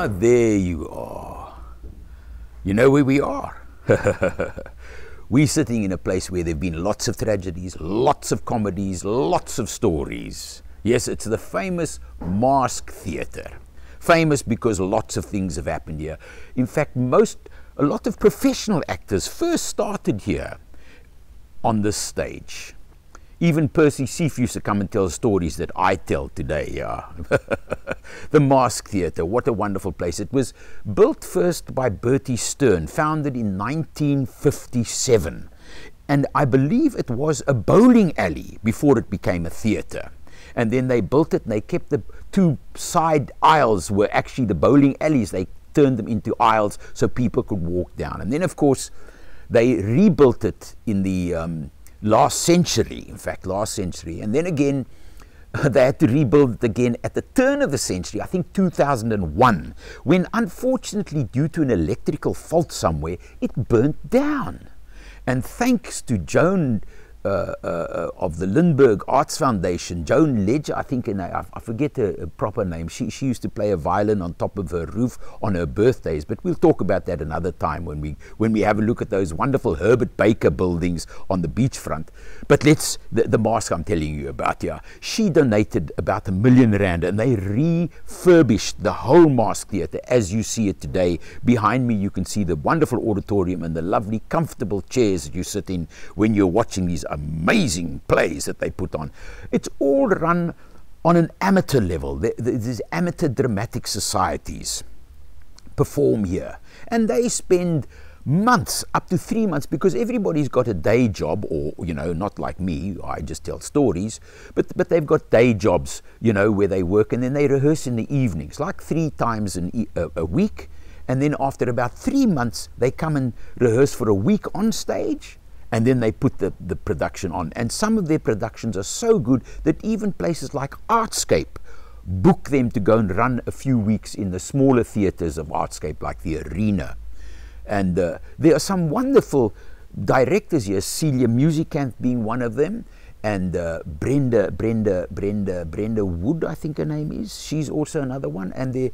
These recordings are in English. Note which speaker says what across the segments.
Speaker 1: Ah, there you are. You know where we are? We're sitting in a place where there have been lots of tragedies, lots of comedies, lots of stories. Yes, it's the famous Masque Theatre. Famous because lots of things have happened here. In fact, a lot of professional actors first started here on this stage. Even Percy Seif used to come and tell stories that I tell today, yeah. The Masque Theatre, what a wonderful place. It was built first by Bertie Stern, founded in 1957. And I believe it was a bowling alley before it became a theatre. And then they built it and they kept the two side aisles were actually the bowling alleys. They turned them into aisles so people could walk down. And then, of course, they rebuilt it in the last century, and then again they had to rebuild it again at the turn of the century, I think 2001, when unfortunately due to an electrical fault somewhere it burnt down. And thanks to Joan of the Lindbergh Arts Foundation, Joan Ledger, I think, I forget her proper name. She used to play a violin on top of her roof on her birthdays, but we'll talk about that another time when we have a look at those wonderful Herbert Baker buildings on the beachfront. But the Masque I'm telling you about here, she donated about R1 million and they refurbished the whole Masque Theatre as you see it today. Behind me you can see the wonderful auditorium and the lovely comfortable chairs that you sit in when you're watching these amazing plays that they put on. It's all run on an amateur level. These amateur dramatic societies perform here, and they spend months, up to 3 months, because everybody's got a day job, or, you know, not like me, I just tell stories, but they've got day jobs, you know, where they work, and then they rehearse in the evenings, like 3 times a week, and then after about 3 months, they come and rehearse for a week on stage, and then they put the production on. And some of their productions are so good that even places like Artscape book them to go and run a few weeks in the smaller theatres of Artscape, like the Arena. And there are some wonderful directors here, Celia Musicant being one of them, and Brenda Wood, I think her name is. She's also another one. And there,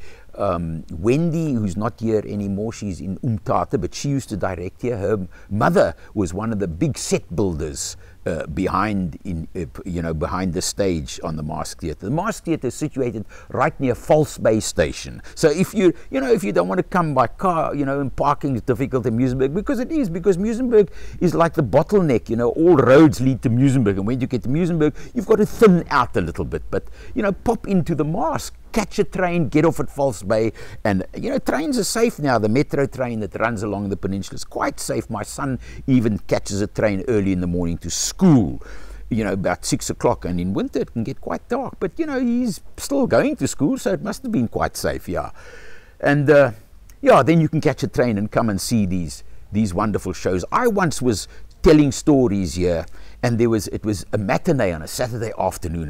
Speaker 1: Wendy, who's not here anymore, she's in Oom Schalk, but she used to direct here. Her mother was one of the big set builders behind the stage on the Masque Theatre. The Masque Theatre is situated right near False Bay Station. So if you don't want to come by car, and parking is difficult in Muizenberg, because Muizenberg is like the bottleneck, all roads lead to Muizenberg, and when you get to Muizenberg, you've got to thin out a little bit, but, pop into the Masque, catch a train, get off at False Bay, and, trains are safe now. The metro train that runs along the peninsula is quite safe. My son even catches a train early in the morning to school, about 6 o'clock, and in winter it can get quite dark, but, he's still going to school, so it must have been quite safe, yeah. And, then you can catch a train and come and see these wonderful shows. I once was telling stories here, and it was a matinee on a Saturday afternoon,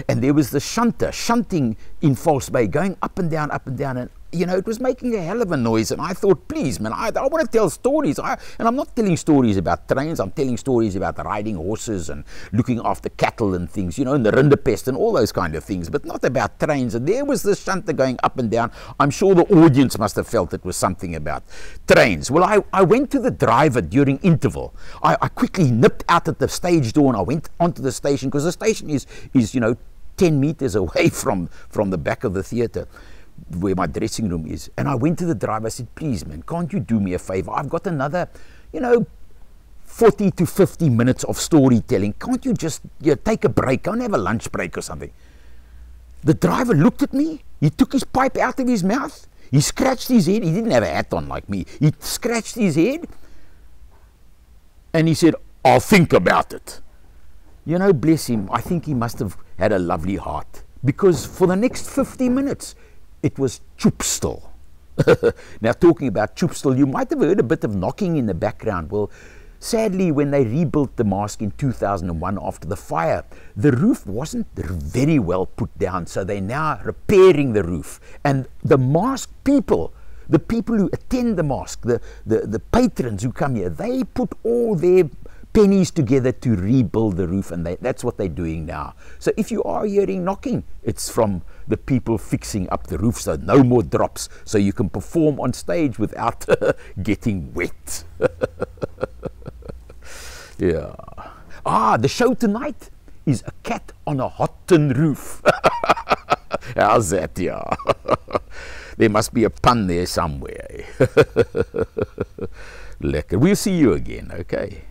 Speaker 1: and there was the shunting in False Bay, going up and down, and it was making a hell of a noise, and I thought, please, man, I want to tell stories, and I'm not telling stories about trains, I'm telling stories about riding horses and looking after cattle and things, and the rinderpest and all those kind of things, but not about trains. And there was this shunter going up and down. I'm sure the audience must have felt it was something about trains. Well, I went to the driver during interval. I quickly nipped out at the stage door, and I went onto the station, because the station is 10 meters away from the back of the theatre, where my dressing room is. And I went to the driver, I said, please, man, can't you do me a favor? I've got another, 40 to 50 minutes of storytelling. Can't you just take a break? Go and have a lunch break or something. The driver looked at me. He took his pipe out of his mouth. He scratched his head. He didn't have a hat on like me. He scratched his head. And he said, I'll think about it. Bless him. I think he must have had a lovely heart. Because for the next 50 minutes, it was choopstil. Now, talking about choopstil, you might have heard a bit of knocking in the background. Well, sadly, when they rebuilt the Masque in 2001 after the fire, the roof wasn't very well put down, so they're now repairing the roof. And the Masque people, the people who attend the Masque, the patrons who come here, they put all their pennies together to rebuild the roof, and that's what they're doing now. So if you are hearing knocking, it's from the people fixing up the roof, so no more drops, so you can perform on stage without getting wet. Yeah. The show tonight is A Cat on a Hot Tin Roof. How's that? Yeah. There must be a pun there somewhere. Lekker. We'll see you again, okay?